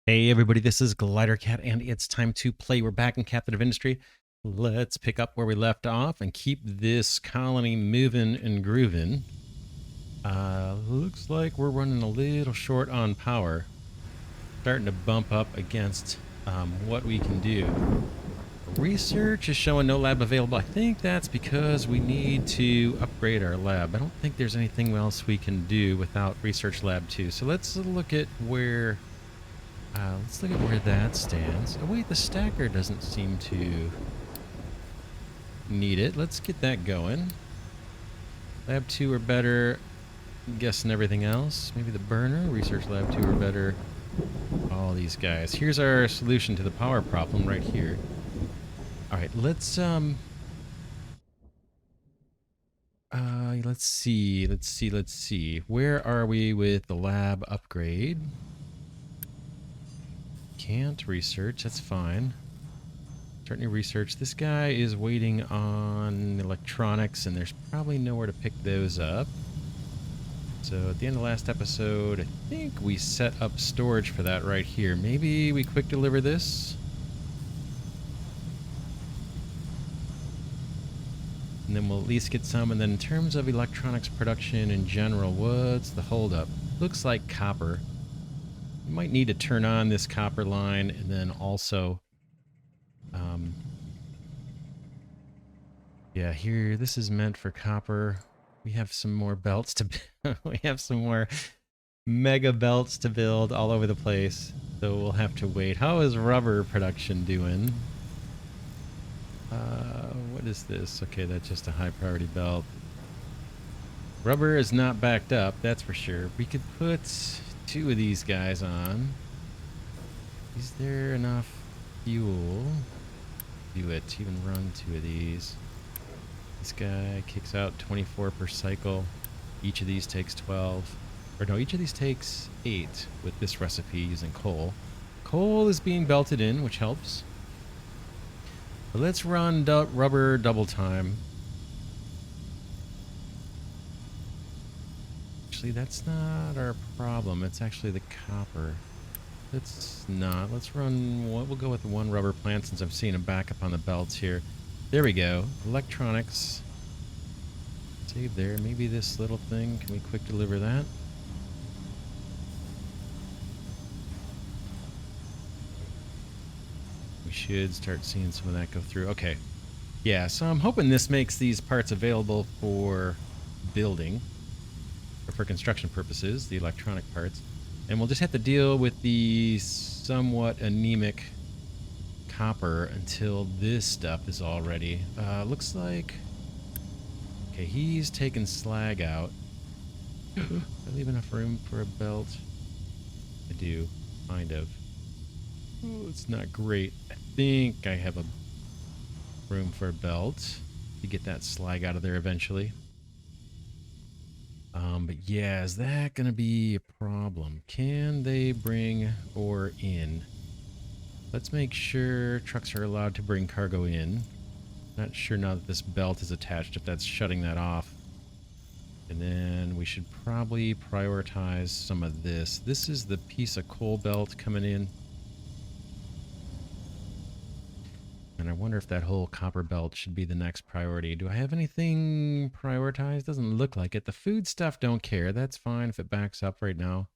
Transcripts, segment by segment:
Hey everybody, this is Glidercat and it's time to play. We're back in Captain of Industry. Let's pick up where we left off and keep this colony moving and grooving. Looks like we're running a little short on power. Starting to bump up against what we can do. Research is showing no lab available. I think that's because we need to upgrade our lab. I don't think there's anything else we can do without Research Lab 2. So let's look at where that stands. Oh wait, the stacker doesn't seem to need it. Let's get that going. Lab 2 or better. I'm guessing everything else. Maybe the burner. Research Lab 2 or better. All these guys. Here's our solution to the power problem right here. Alright, let's see. Where are we with the lab upgrade? Can't research, that's fine. Start new research. This guy is waiting on electronics, and there's probably nowhere to pick those up. So at the end of last episode, I think we set up storage for that right here. Maybe we quick deliver this? And then we'll at least get some. And then in terms of electronics production in general, what's the holdup? Looks like copper. You might need to turn on this copper line, and then also yeah, here, this is meant for copper. We have some more belts to we have some more mega belts to build all over the place. So we'll have to wait. How is rubber production doing? What is this? Okay, that's just a high priority belt. Rubber is not backed up, that's for sure. We could put 2 of these guys on. Is there enough fuel? Do it. Even run 2 of these. This guy kicks out 24 per cycle. Each of these takes 12. Or no, each of these takes 8 with this recipe using coal. Coal is being belted in, which helps. But let's run rubber double time. Actually, that's not our problem. It's actually the copper. Let's not. Let's run... We'll go with the 1 rubber plant since I'm seeing a backup on the belts here. There we go. Electronics. Save there. Maybe this little thing. Can we quick deliver that? We should start seeing some of that go through. Okay. Yeah, so I'm hoping this makes these parts available for building. Or for construction purposes, the electronic parts. And we'll just have to deal with the somewhat anemic copper until this stuff is all ready. Looks like... Okay, he's taking slag out. Do I leave enough room for a belt? I do, kind of. Oh, it's not great. I think I have a room for a belt to get that slag out of there eventually. But yeah, is that going to be a problem? Can they bring ore in? Let's make sure trucks are allowed to bring cargo in. Not sure now that this belt is attached if that's shutting that off. And then we should probably prioritize some of this. This is the piece of coal belt coming in. And I wonder if that whole copper belt should be the next priority. Do I have anything prioritized? Doesn't look like it. The food stuff, don't care. That's fine if it backs up right now.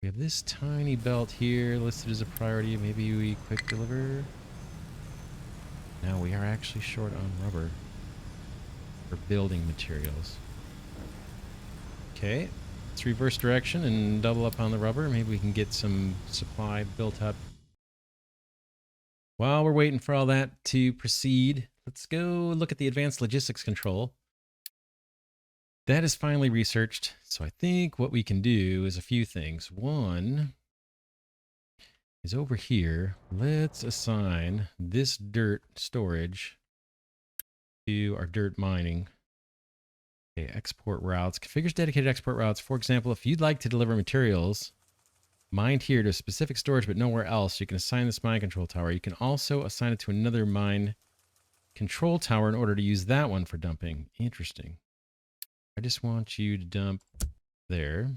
We have this tiny belt here listed as a priority. Maybe we quick deliver. Now we are actually short on rubber for building materials. Okay, let's reverse direction and double up on the rubber. Maybe we can get some supply built up. While we're waiting for all that to proceed, let's go look at the advanced logistics control. That is finally researched. So I think what we can do is a few things. One is over here. Let's assign this dirt storage to our dirt mining. Okay, export routes. Configures dedicated export routes. For example, if you'd like to deliver materials mined here to a specific storage but nowhere else, you can assign this mine control tower. You can also assign it to another mine control tower in order to use that one for dumping. Interesting. I just want you to dump there.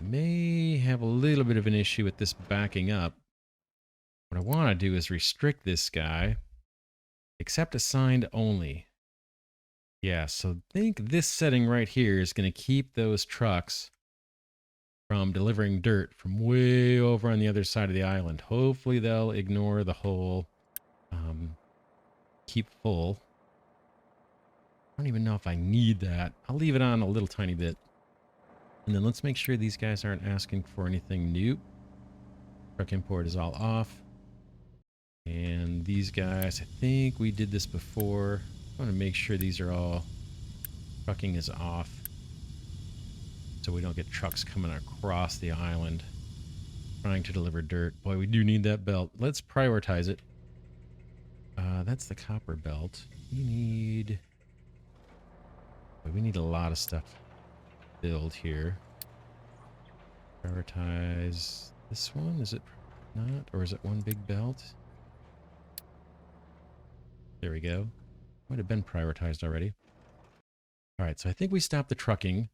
May have a little bit of an issue with this backing up. What I want to do is restrict this guy. Accept assigned only. Yeah, so I think this setting right here is going to keep those trucks from delivering dirt from way over on the other side of the island. Hopefully they'll ignore the whole keep full. I don't even know if I need that. I'll leave it on a little tiny bit. And then let's make sure these guys aren't asking for anything new. Truck import is all off. And these guys, I think we did this before. I want to make sure these are all, trucking is off, so we don't get trucks coming across the island trying to deliver dirt. Boy, we do need that belt. Let's prioritize it. That's the copper belt. We need a lot of stuff to build here. Prioritize this one. Is it not? Or is it one big belt? There we go. Might have been prioritized already. All right, so I think we stopped the trucking.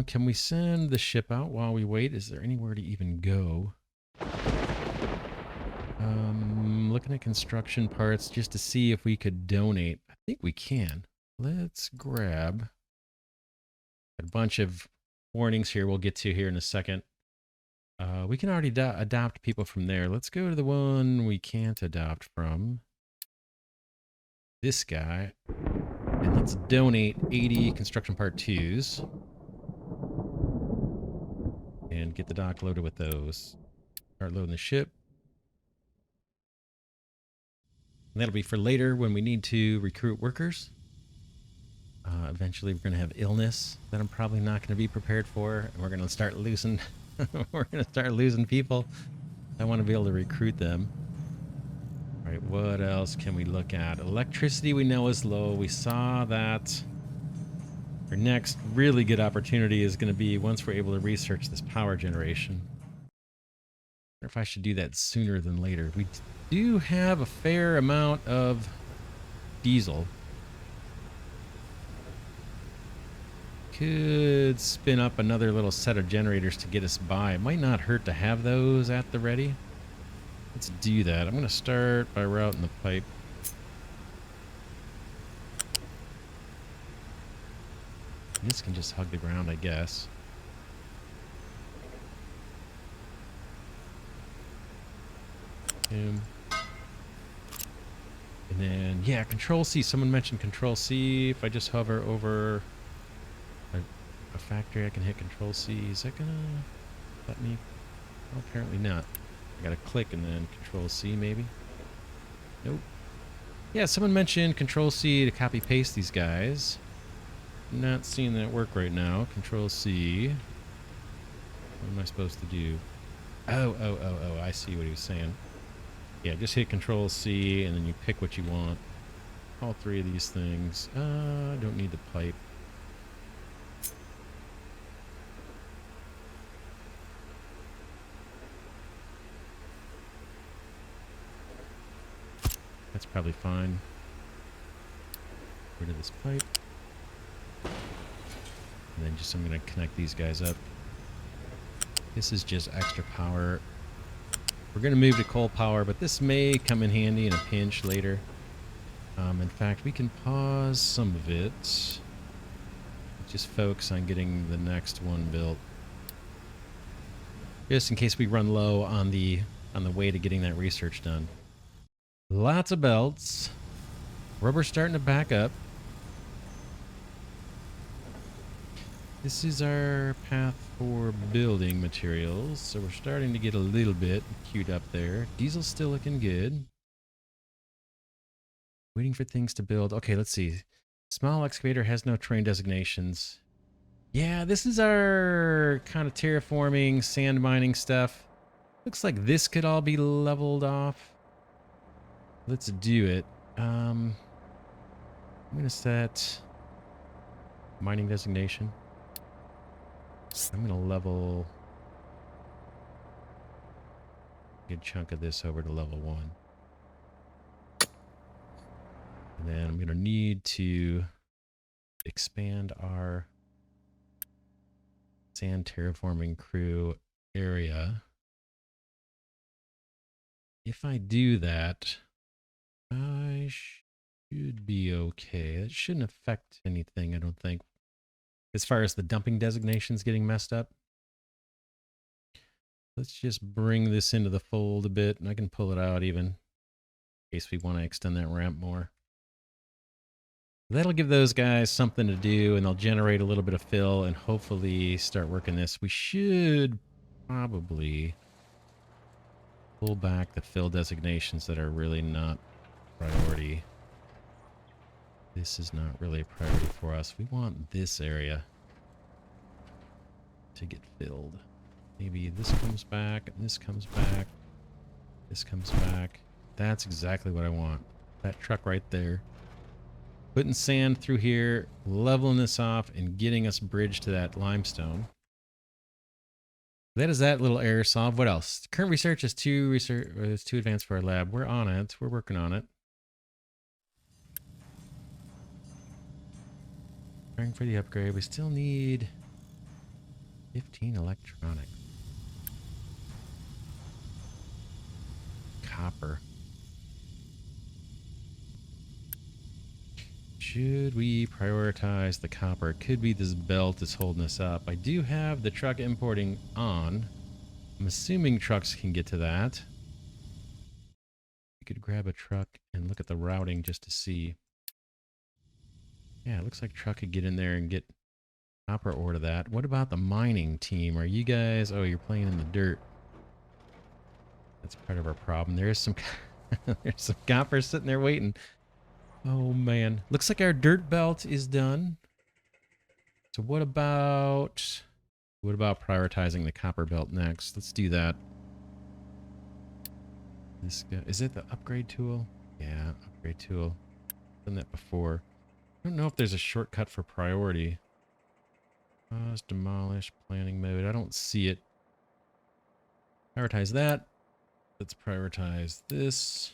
Can we send the ship out while we wait? Is there anywhere to even go? Looking at construction parts just to see if we could donate. I think we can. Let's grab a bunch of warnings here we'll get to here in a second. We can already adopt people from there. Let's go to the one we can't adopt from. This guy. And let's donate 80 construction part 2s. And get the dock loaded with those. Start loading the ship. And that'll be for later when we need to recruit workers. Eventually we're going to have illness that I'm probably not going to be prepared for. And we're going to start losing people. I want to be able to recruit them. All right, what else can we look at? Electricity we know is low. We saw that. Our next really good opportunity is going to be once we're able to research this power generation. I wonder if I should do that sooner than later. We do have a fair amount of diesel. Could spin up another little set of generators to get us by. It might not hurt to have those at the ready. Let's do that. I'm going to start by routing the pipe. This can just hug the ground, I guess. And then, yeah, Control C. Someone mentioned Control C. If I just hover over a factory, I can hit Control C. Is that gonna let me? Well, apparently not. I gotta click and then Control C, maybe. Nope. Yeah, someone mentioned Control C to copy paste these guys. I'm not seeing that work right now. Control C. What am I supposed to do? Oh, I see what he was saying. Yeah, just hit Control C and then you pick what you want. All three of these things. I don't need the pipe. That's probably fine. Rid of this pipe. And then I'm going to connect these guys up. This is just extra power. We're going to move to coal power, but this may come in handy in a pinch later. In fact, we can pause some of it. Just focus on getting the next one built. Just in case we run low on the way to getting that research done. Lots of belts. Rubber's starting to back up. This is our path for building materials, so we're starting to get a little bit queued up there. Diesel's still looking good. Waiting for things to build. Okay, let's see. Small excavator has no terrain designations. Yeah, this is our kind of terraforming, sand mining stuff. Looks like this could all be leveled off. Let's do it. I'm going to set mining designation. I'm going to level a good chunk of this over to level 1. And then I'm going to need to expand our Sand terraforming crew area. If I do that, I should be okay. It shouldn't affect anything, I don't think. As far as the dumping designations getting messed up. Let's just bring this into the fold a bit, and I can pull it out even in case we want to extend that ramp more. That'll give those guys something to do, and they'll generate a little bit of fill and hopefully start working this. We should probably pull back the fill designations that are really not priority. This is not really a priority for us. We want this area to get filled. Maybe this comes back, and this comes back, this comes back. That's exactly what I want. That truck right there. Putting sand through here, leveling this off, and getting us bridged to that limestone. That is that little error solved. What else? Current research is too advanced for our lab. We're on it. We're working on it. Trying for the upgrade. We still need 15 electronics. Copper. Should we prioritize the copper? It could be this belt is holding us up. I do have the truck importing on. I'm assuming trucks can get to that. We could grab a truck and look at the routing just to see. Yeah, it looks like truck could get in there and get copper ore to that. What about the mining team? Are you guys... Oh, you're playing in the dirt. That's part of our problem. There's some... There's some copper sitting there waiting. Oh, man. Looks like our dirt belt is done. So what about prioritizing the copper belt next? Let's do that. This guy... Is it the upgrade tool? Yeah, upgrade tool. Done that before. I don't know if there's a shortcut for priority. Pause, demolish, planning mode. I don't see it. Prioritize that. Let's prioritize this.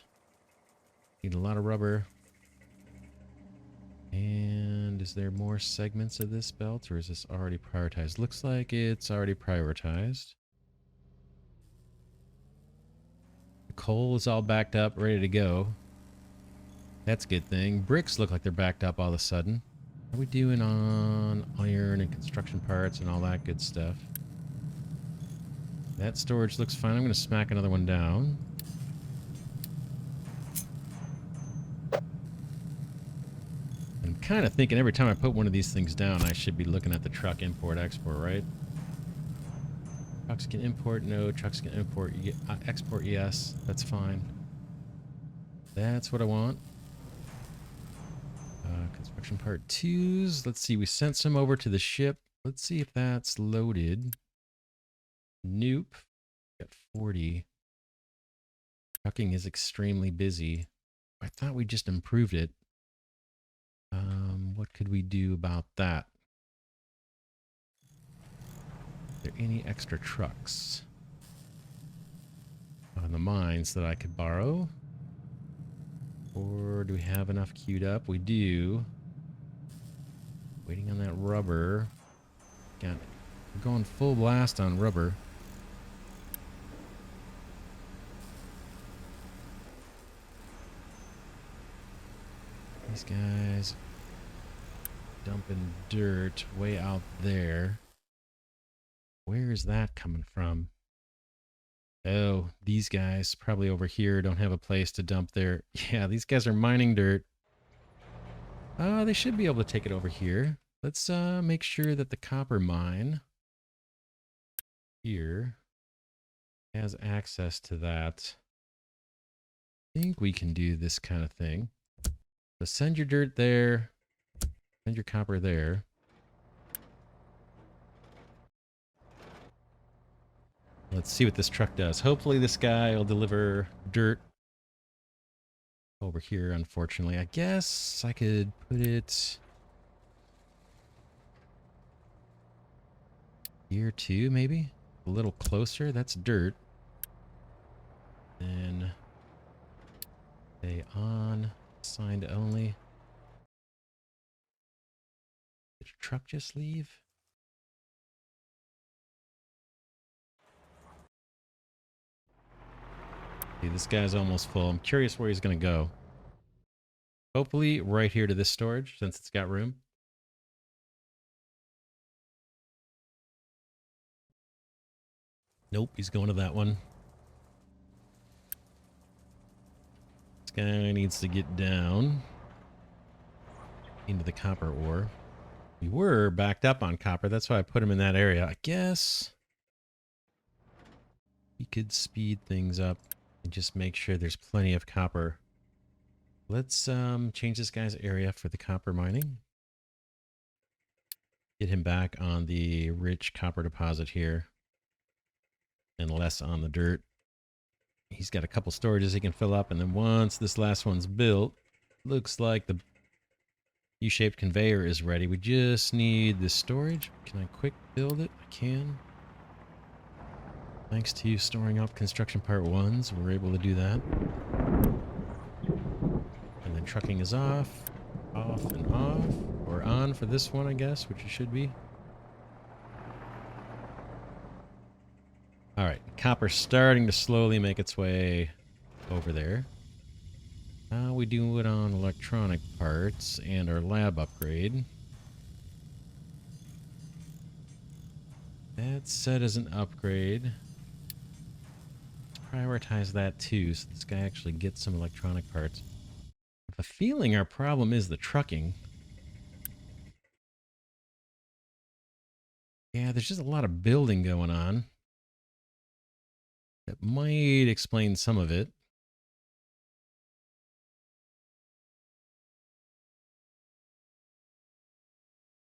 Need a lot of rubber. And is there more segments of this belt, or is this already prioritized? Looks like it's already prioritized. The coal is all backed up, ready to go. That's a good thing. Bricks look like they're backed up all of a sudden. How are we doing on iron and construction parts and all that good stuff? That storage looks fine. I'm going to smack another one down. I'm kind of thinking every time I put one of these things down, I should be looking at the truck import-export, right? Trucks can import, no. Trucks can import, export, yes. That's fine. That's what I want. Construction part 2s. Let's see. We sent some over to the ship. Let's see if that's loaded. Nope. Got 40. Trucking is extremely busy. I thought we just improved it. What could we do about that? Are there any extra trucks on the mines that I could borrow? Or do we have enough queued up? We do. Waiting on that rubber. Got it. We're going full blast on rubber. These guys dumping dirt way out there. Where is that coming from? Oh, these guys probably over here don't have a place to dump their... Yeah, these guys are mining dirt. They should be able to take it over here. Let's make sure that the copper mine here has access to that. I think we can do this kind of thing. So send your dirt there. Send your copper there. Let's see what this truck does. Hopefully this guy will deliver dirt over here, unfortunately. I guess I could put it here too, maybe? A little closer. That's dirt. Then stay on. Signed only. Did a truck just leave? See, this guy's almost full. I'm curious where he's going to go. Hopefully right here to this storage, since it's got room. Nope, he's going to that one. This guy needs to get down into the copper ore. We were backed up on copper. That's why I put him in that area. I guess we could speed things up and just make sure there's plenty of copper. Let's change this guy's area for the copper mining. Get him back on the rich copper deposit here and less on the dirt. He's got a couple storages he can fill up, and then once this last one's built, looks like the U-shaped conveyor is ready. We just need this storage. Can I quick build it? I can. Thanks to you storing up construction part ones, we're able to do that. And then trucking is off and off, or on for this one, I guess, which it should be. All right, copper's starting to slowly make its way over there. How we do it on electronic parts and our lab upgrade. That's set as an upgrade. Let's prioritize that too, so this guy actually gets some electronic parts. I have a feeling our problem is the trucking. Yeah, there's just a lot of building going on. That might explain some of it.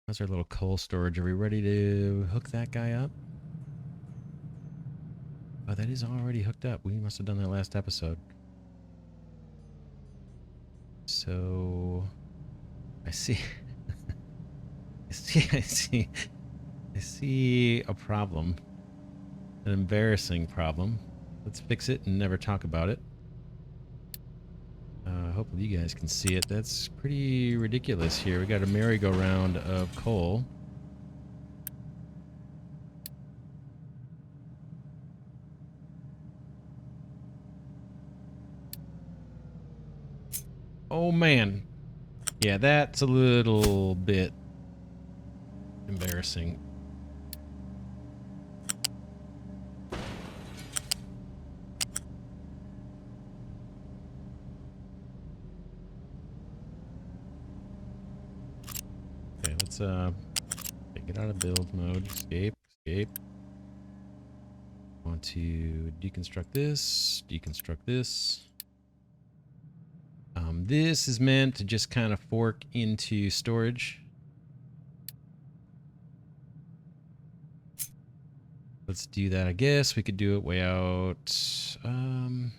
How's our little coal storage? Are we ready to hook that guy up? Oh, that is already hooked up. We must have done that last episode. So I see. I see a problem. An embarrassing problem. Let's fix it and never talk about it. Hopefully you guys can see it. That's pretty ridiculous here. We got a merry-go-round of coal. Oh man. Yeah, that's a little bit embarrassing. Okay, let's get out of build mode. Escape. Want to deconstruct this. This is meant to just kind of fork into storage. Let's do that. I guess we could do it way out. I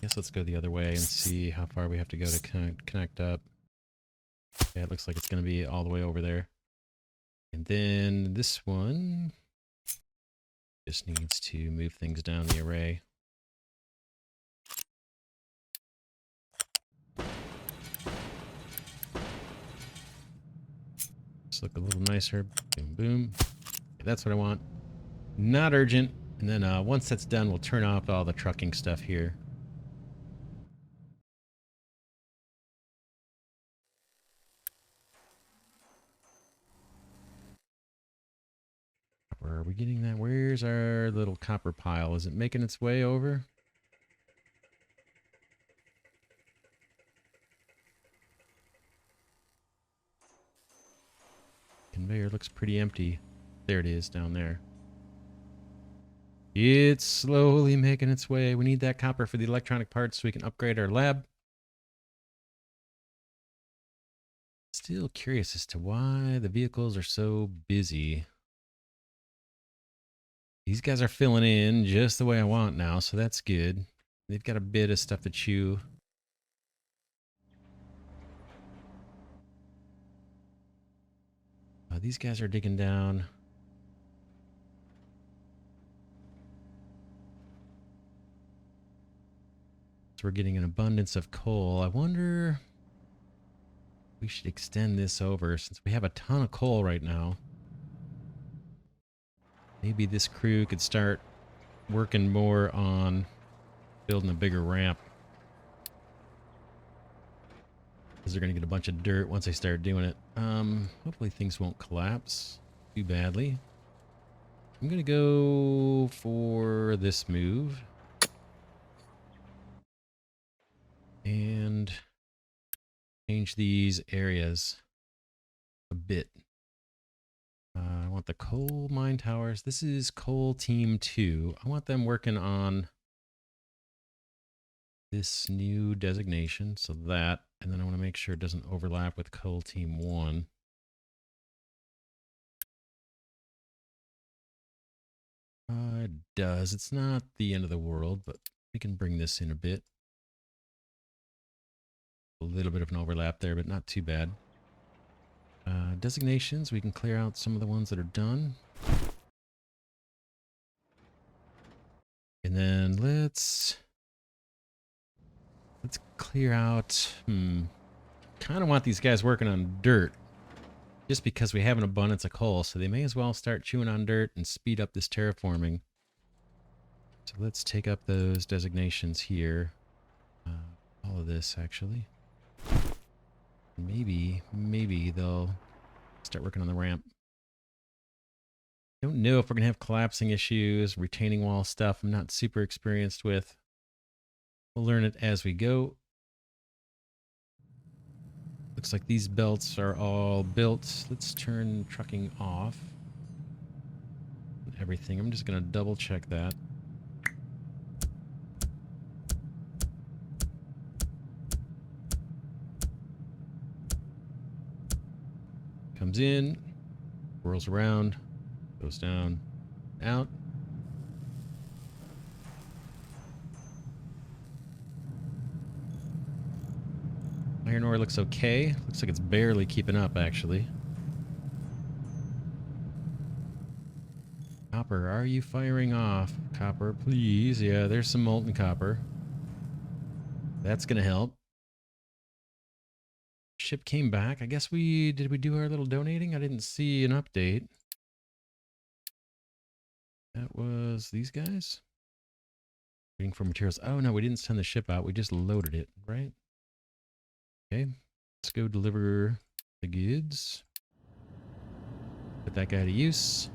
guess let's go the other way and see how far we have to go to connect up. Yeah, it looks like it's going to be all the way over there. And then this one just needs to move things down the array. Just look a little nicer. Boom, boom. Okay, that's what I want. Not urgent. And then once that's done, we'll turn off all the trucking stuff here. Where are we getting that? Where's our little copper pile? Is it making its way over? Conveyor looks pretty empty. There it is down there. It's slowly making its way. We need that copper for the electronic parts so we can upgrade our lab. Still curious as to why the vehicles are so busy. These guys are filling in just the way I want now, so that's good. They've got a bit of stuff to chew. These guys are digging down. So we're getting an abundance of coal. I wonder if we should extend this over since we have a ton of coal right now. Maybe this crew could start working more on building a bigger ramp. Because they're going to get a bunch of dirt once they start doing it. Hopefully things won't collapse too badly. I'm going to go for this move. And change these areas a bit. I want the coal mine towers. This is coal team 2. I want them working on this new designation, so that, and then I want to make sure it doesn't overlap with coal team 1. It does. It's not the end of the world, but we can bring this in a bit. A little bit of an overlap there, but not too bad. Designations, we can clear out some of the ones that are done. And then let's clear out, kind of want these guys working on dirt just because we have an abundance of coal, so they may as well start chewing on dirt and speed up this terraforming. So let's take up those designations here. All of this, actually. Maybe they'll start working on the ramp. Don't know if we're going to have collapsing issues, retaining wall stuff I'm not super experienced with. We'll learn it as we go. Looks like these belts are all built. Let's turn trucking off. Everything. I'm just going to double check that. Comes in, whirls around, goes down, out. Iron ore looks okay. Looks like it's barely keeping up, actually. Copper, are you firing off? Copper, please. Yeah, there's some molten copper. That's gonna help. Ship came back. I guess did we do our little donating? I didn't see an update. That was these guys. Waiting for materials. Oh no, we didn't send the ship out. We just loaded it, right? Okay, let's go deliver the goods. Put that guy to use.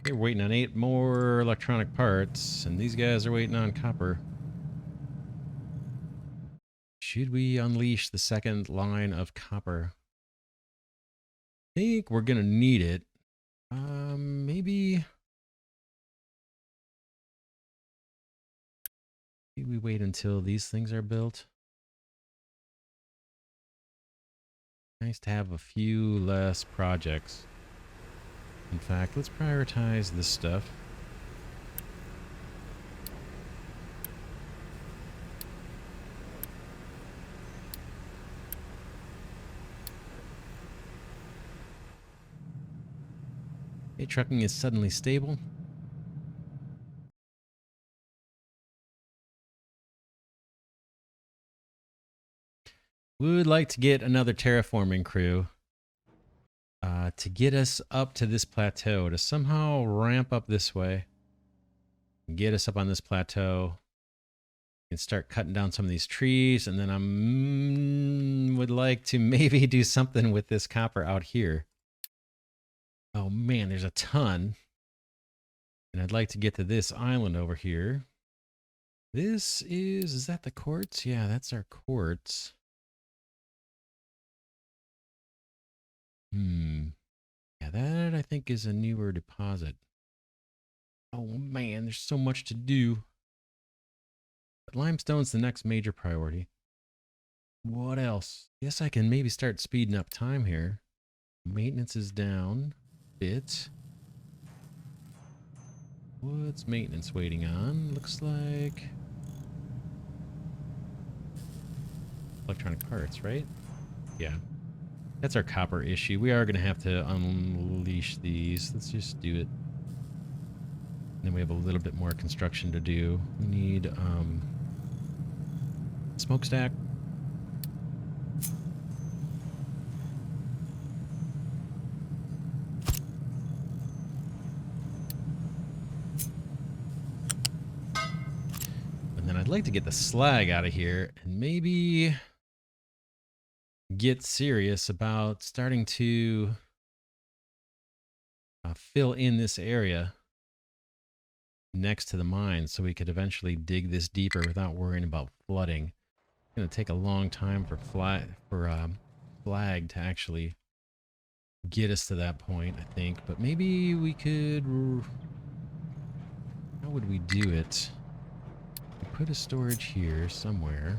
They're waiting on 8 more electronic parts, and these guys are waiting on copper. Should we unleash the second line of copper? I think we're gonna need it. Maybe we wait until these things are built. Nice to have a few less projects. In fact, let's prioritize this stuff. Okay, trucking is suddenly stable. Would like to get another terraforming crew to get us up to this plateau, to somehow ramp up this way, get us up on this plateau, and start cutting down some of these trees, and then I would like to maybe do something with this copper out here. Oh man, there's a ton. And I'd like to get to this island over here. This is that the quartz? Yeah, that's our quartz. Yeah, that I think is a newer deposit. Oh man, there's so much to do. But limestone's the next major priority. What else? Guess I can maybe start speeding up time here. Maintenance is down a bit. What's maintenance waiting on? Looks like electronic parts, right? Yeah. That's our copper issue. We are going to have to unleash these. Let's just do it. And then we have a little bit more construction to do. We need smokestack. like to get the slag out of here and maybe get serious about starting to fill in this area next to the mine so we could eventually dig this deeper without worrying about flooding. It's going to take a long time for flag to actually get us to that point, I think. But maybe we could... How would we do it? We put a storage here somewhere.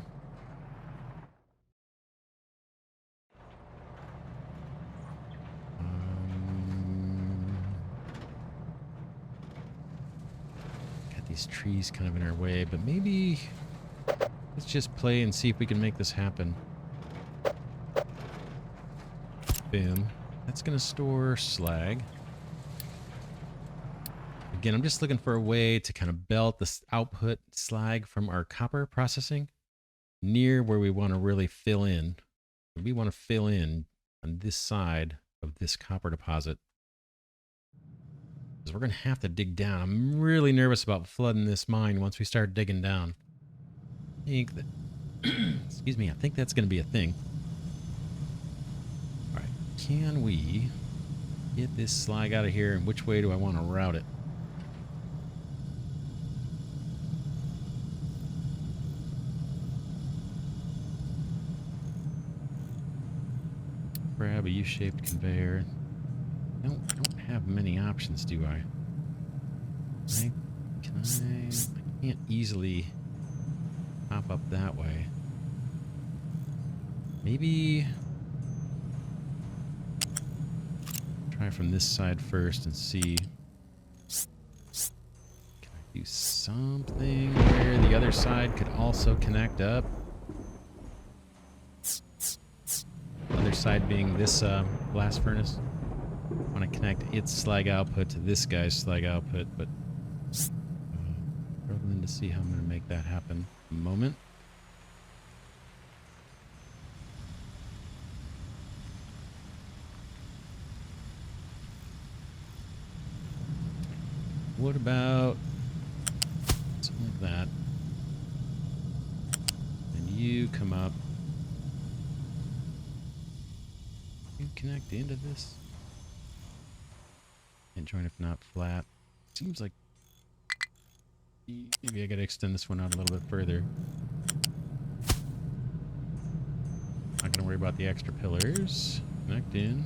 Got these trees kind of in our way, but maybe let's just play and see if we can make this happen. Boom. That's going to store slag. Again, I'm just looking for a way to kind of belt this output slag from our copper processing near where we want to really fill in. We want to fill in on this side of this copper deposit, because we're going to have to dig down. I'm really nervous about flooding this mine once we start digging down. I think that, excuse me, I think that's going to be a thing. All right, can we get this slag out of here, and which way do I want to route it? Grab a U-shaped conveyor. I don't have many options, do I? I can't easily pop up that way. Maybe try from this side first and see. Can I do something where the other side could also connect up? Other side being this blast furnace. I want to connect its slag output to this guy's slag output, but struggling to see how I'm going to make that happen. A moment. What about something like that? And you come up. You connect into this. And join if not flat. Seems like maybe I gotta extend this one out a little bit further. Not gonna worry about the extra pillars. Connect in.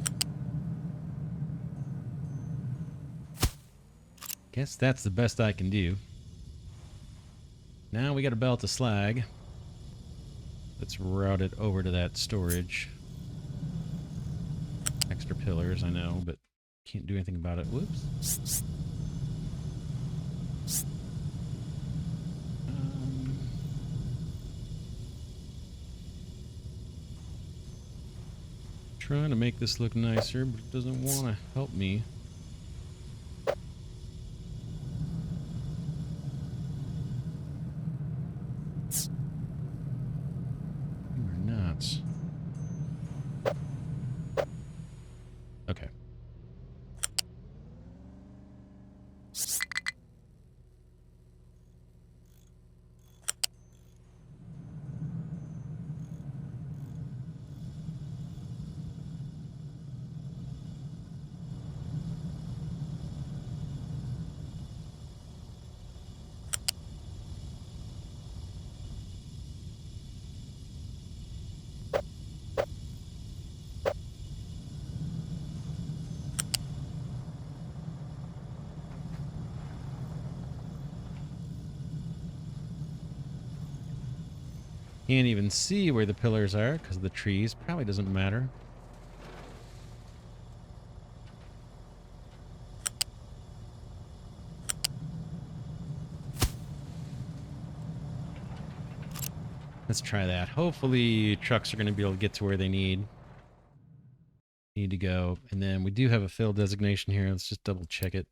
Guess that's the best I can do. Now we got a belt of slag. Let's route it over to that storage. Extra pillars, I know, but can't do anything about it. Whoops. Trying to make this look nicer, but it doesn't want to help me. You are nuts. Okay. Can't even see where the pillars are because of the trees. Probably doesn't matter. Let's try that. Hopefully trucks are going to be able to get to where they need to go. And then we do have a fill designation here. Let's just double check it.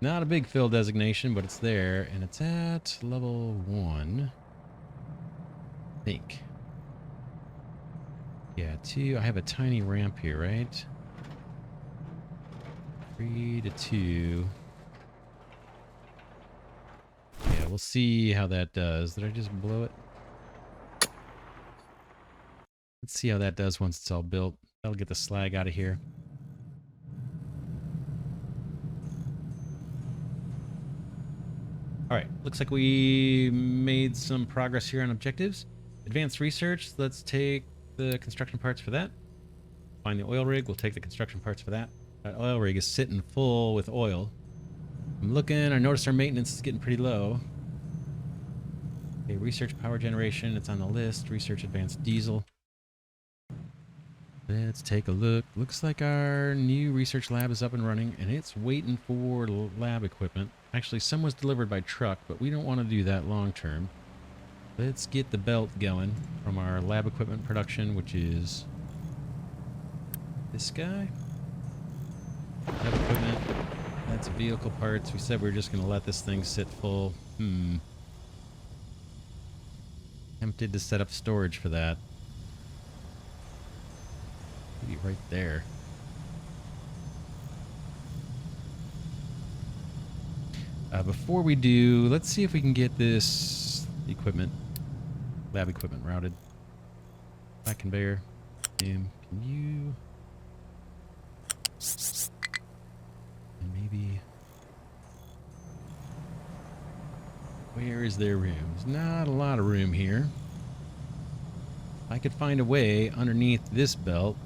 Not a big fill designation, but it's there. And it's at level 1. I think. Yeah, 2. I have a tiny ramp here, right? 3 to 2. Yeah, we'll see how that does. Did I just blow it? Let's see how that does once it's all built. That'll get the slag out of here. All right, looks like we made some progress here on objectives. Advanced research, let's take the construction parts for that. Find the oil rig, we'll take the construction parts for that. That oil rig is sitting full with oil. I'm looking, I noticed our maintenance is getting pretty low. Okay, research power generation, it's on the list. Research advanced diesel. Let's take a look. Looks like our new research lab is up and running, and it's waiting for lab equipment. Actually, some was delivered by truck, but we don't want to do that long term. Let's get the belt going from our lab equipment production, which is this guy. Lab equipment. That's vehicle parts. We said we were just going to let this thing sit full. Tempted to set up storage for that. Maybe right there. Before we do, let's see if we can get this equipment, lab equipment routed. Back conveyor. Can you... And maybe... Where is there room? There's not a lot of room here. If I could find a way underneath this belt,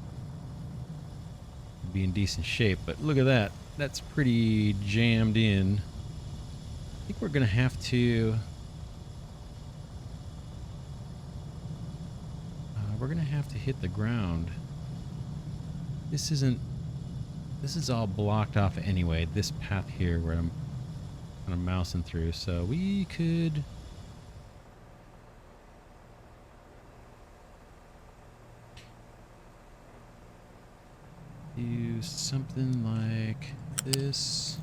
it'd be in decent shape, but look at that. That's pretty jammed in. I think we're going to have to... we're going to have to hit the ground. This isn't... This is all blocked off anyway, this path here where I'm kind of mousing through, so we could... do something like this.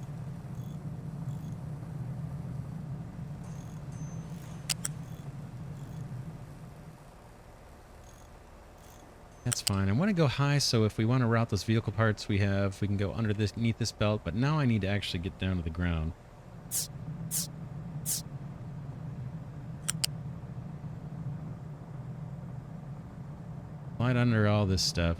That's fine. I want to go high, so if we want to route those vehicle parts we can go underneath this belt, but now I need to actually get down to the ground. Slide under all this stuff.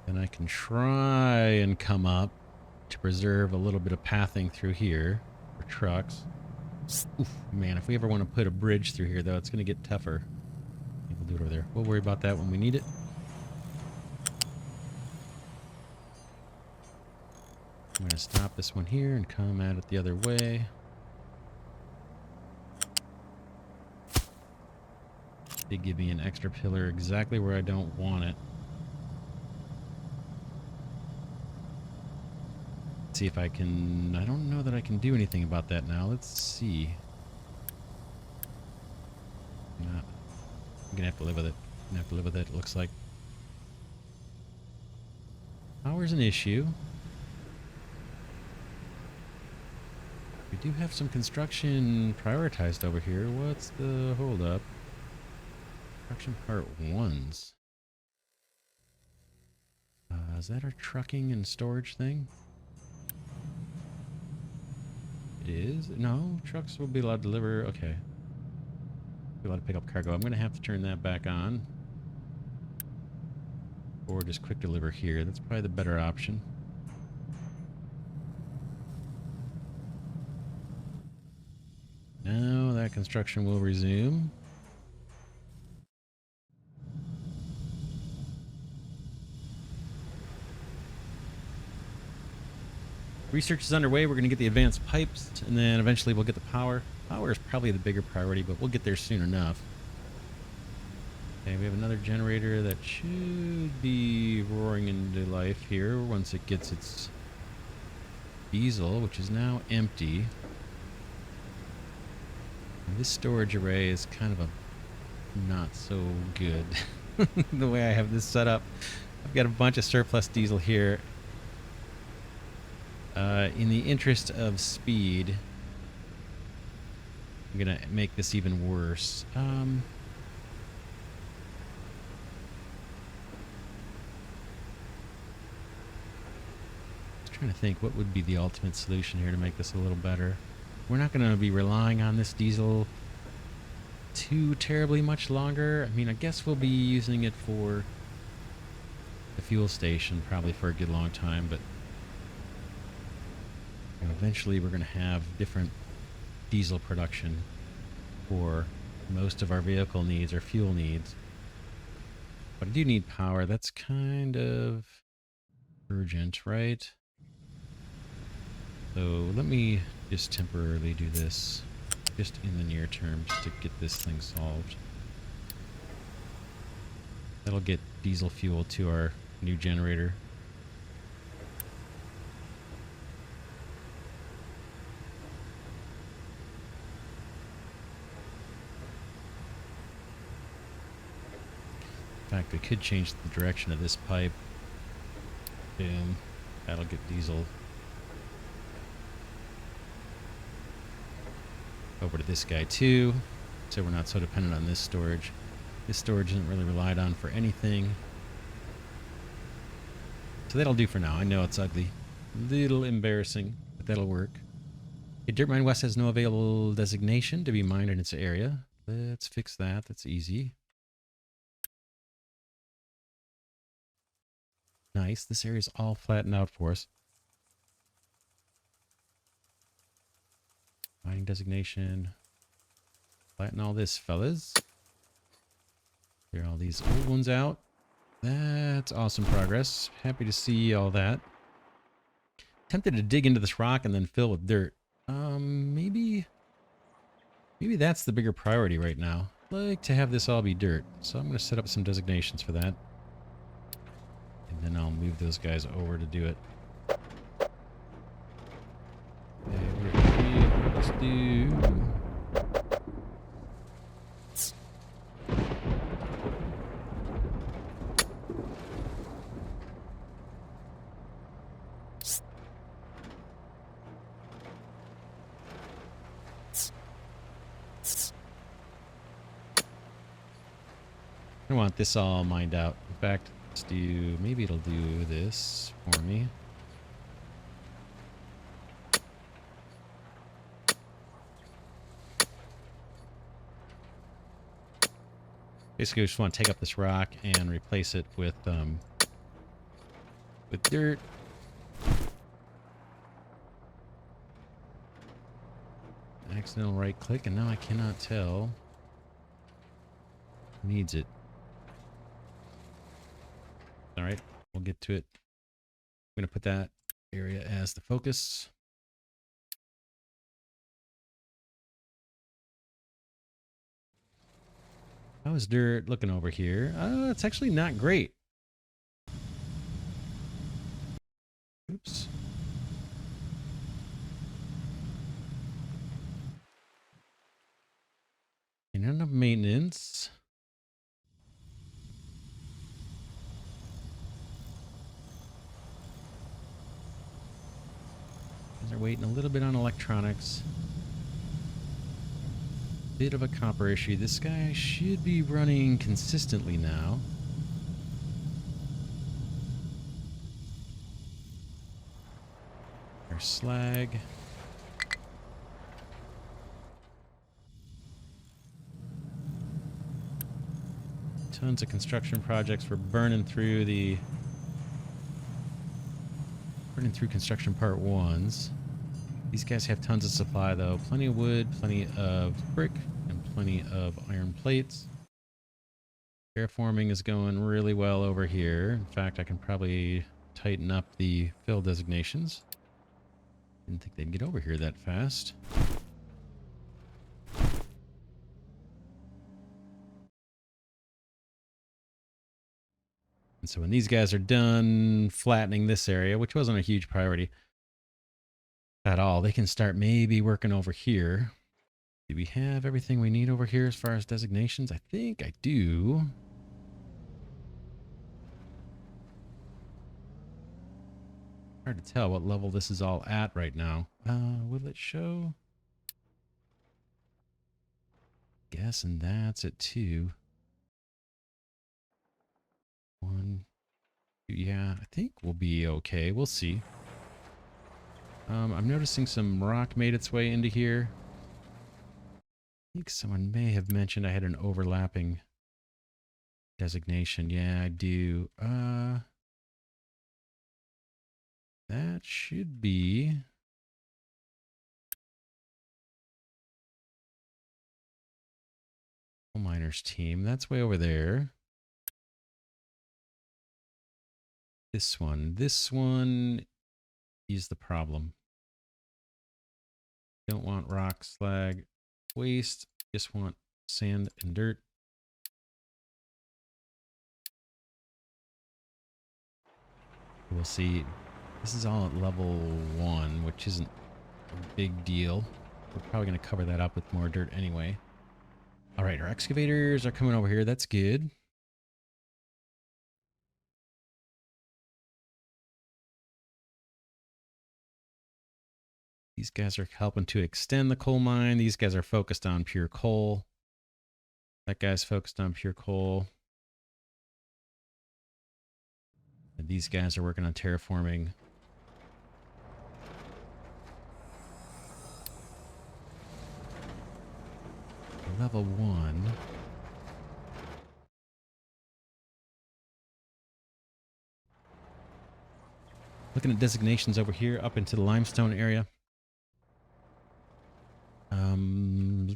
Then I can try and come up to preserve a little bit of pathing through here for trucks. Oof, man, if we ever want to put a bridge through here, though, it's going to get tougher. We'll do it over there. We'll worry about that when we need it. I'm going to stop this one here and come at it the other way. They give me an extra pillar exactly where I don't want it. See if I can... I don't know that I can do anything about that now. Let's see. I'm gonna have to live with it. I'm gonna have to live with it, it looks like. Power's an issue. We do have some construction prioritized over here. What's the holdup? Construction part 1s. Is that our trucking and storage thing? It is? No, trucks will be allowed to deliver. Okay. Be allowed to pick up cargo. I'm going to have to turn that back on. Or just quick deliver here. That's probably the better option. Now that construction will resume. Research is underway. We're going to get the advanced pipes, and then eventually we'll get the power. Power is probably the bigger priority, but we'll get there soon enough. Okay, we have another generator that should be roaring into life here once it gets its diesel, which is now empty. And this storage array is kind of a not so good the way I have this set up. I've got a bunch of surplus diesel here. In the interest of speed, I'm gonna make this even worse. Let's Trying to think what would be the ultimate solution here to make this a little better. We're not going to be relying on this diesel too terribly much longer. I mean, I guess we'll be using it for the fuel station probably for a good long time, but you know, eventually we're going to have different diesel production for most of our vehicle needs or fuel needs. But I do need power. That's kind of urgent, right? So let me just temporarily do this just in the near term just to get this thing solved. That'll get diesel fuel to our new generator. In fact, I could change the direction of this pipe. Boom. That'll get diesel over to this guy too, so we're not so dependent on this storage. This storage isn't really relied on for anything. So that'll do for now. I know it's ugly. Little embarrassing, but that'll work. Okay, Dirt Mine West has no available designation to be mined in its area. Let's fix that. That's easy. Nice. This area's all flattened out for us. Mining designation. Flatten all this, fellas. Clear all these old ones out. That's awesome progress. Happy to see all that. Tempted to dig into this rock and then fill with dirt. Maybe that's the bigger priority right now. I'd like to have this all be dirt. So I'm going to set up some designations for that. And then I'll move those guys over to do it. Okay, we're ready. Let's do... I want this all mined out. In fact, let's do... Maybe it'll do this for me. Basically, we just want to take up this rock and replace it with dirt. Accidental right click, and now I cannot tell who needs it. All right, we'll get to it. I'm going to put that area as the focus. How is dirt looking over here? It's actually not great. Oops. And enough maintenance. They're waiting a little bit on electronics. Bit of a copper issue. This guy should be running consistently now. Our slag. Tons of construction projects. We're burning through construction part ones. These guys have tons of supply though. Plenty of wood, plenty of brick, and plenty of iron plates. Terraforming is going really well over here. In fact, I can probably tighten up the fill designations. Didn't think they'd get over here that fast. And so when these guys are done flattening this area, which wasn't a huge priority at all, they can start maybe working over here. Do we have everything we need over here as far as designations? I think I do. Hard to tell what level this is all at right now. Will it show? Guessing that's at 2. 1, 2, yeah, I think we'll be okay. We'll see. I'm noticing some rock made its way into here. I think someone may have mentioned I had an overlapping designation. Yeah, I do. That should be coal miners team. That's way over there. This one is the problem. Don't want rock, slag, waste. Just want sand and dirt. We'll see. This is all at level 1, which isn't a big deal. We're probably going to cover that up with more dirt anyway. All right, our excavators are coming over here. That's good. These guys are helping to extend the coal mine. These guys are focused on pure coal. That guy's focused on pure coal. And these guys are working on terraforming. Level 1. Looking at designations over here up into the limestone area.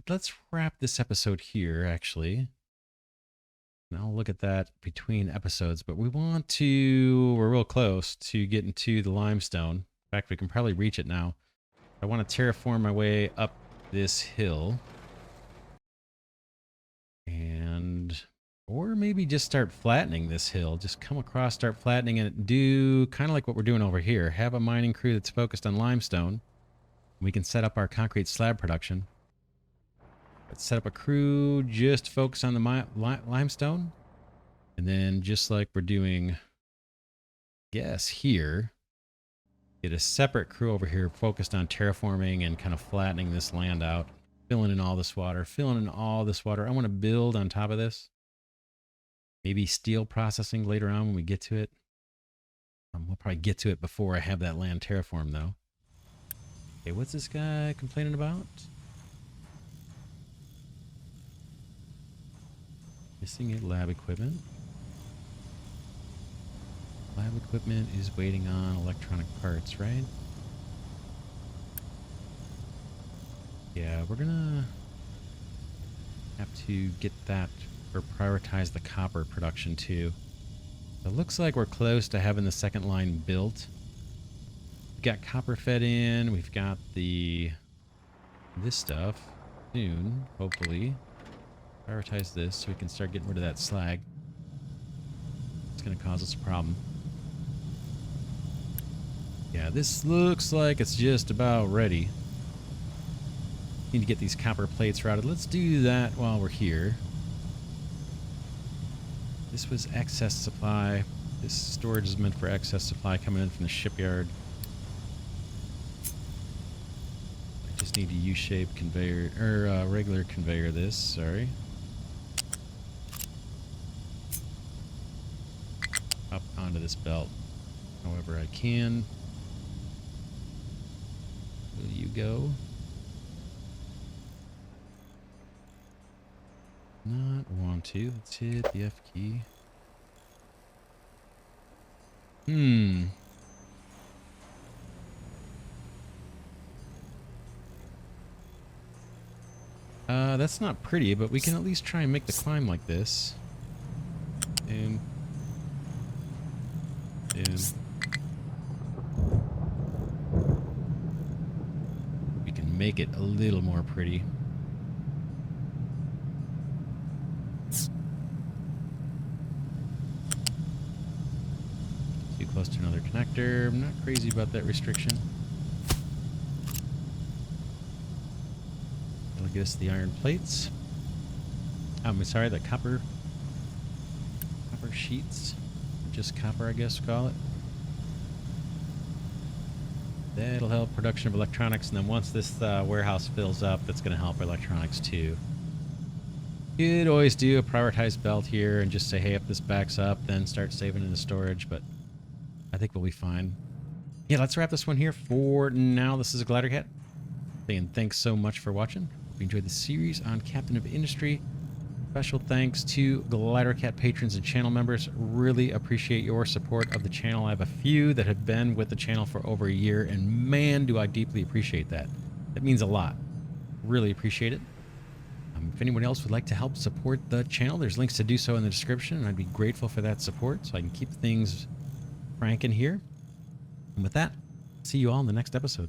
Let's wrap this episode here, actually. And I'll look at that between episodes, but we're real close to getting to the limestone. In fact, we can probably reach it now. I want to terraform my way up this hill. Or maybe just start flattening this hill. Just come across, start flattening it. Do kind of like what we're doing over here. Have a mining crew that's focused on limestone. We can set up our concrete slab production. Let's set up a crew just focus on the limestone. And then just like we're doing, here, get a separate crew over here focused on terraforming and kind of flattening this land out. Filling in all this water. I want to build on top of this. Maybe steel processing later on when we get to it. We'll probably get to it before I have that land terraformed, though. Okay, what's this guy complaining about? Missing a lab equipment. Lab equipment is waiting on electronic parts, right? Yeah, we're gonna have to get that or prioritize the copper production too. So it looks like we're close to having the second line built. We've got copper fed in. We've got this stuff soon, hopefully. Prioritize this so we can start getting rid of that slag. It's going to cause us a problem. Yeah, this looks like it's just about ready. Need to get these copper plates routed. Let's do that while we're here. This was excess supply. This storage is meant for excess supply coming in from the shipyard. I just need to U-shape conveyor, or regular conveyor this, sorry. Up onto this belt however I can. Will you go? Not want to. Let's hit the F key. That's not pretty, but we can at least try and make the climb like this. And we can make it a little more pretty. Too close to another connector. I'm not crazy about that restriction. That'll get us the iron plates. I'm sorry, the copper sheets. Just copper, I guess we'll call it. That'll help production of electronics, and then once this warehouse fills up, that's going to help electronics too. You'd always do a prioritized belt here and just say, hey, if this backs up, then start saving into storage, but I think we'll be fine. Yeah, let's wrap this one here for now. This is Glidercat saying thanks so much for watching. If you enjoyed the series on Captain of Industry, special thanks to Glidercat patrons and channel members. Really appreciate your support of the channel. I have a few that have been with the channel for over a year, and man, do I deeply appreciate that. That means a lot. Really appreciate it. If anyone else would like to help support the channel, there's links to do so in the description, and I'd be grateful for that support so I can keep things cranking here. And with that, see you all in the next episode.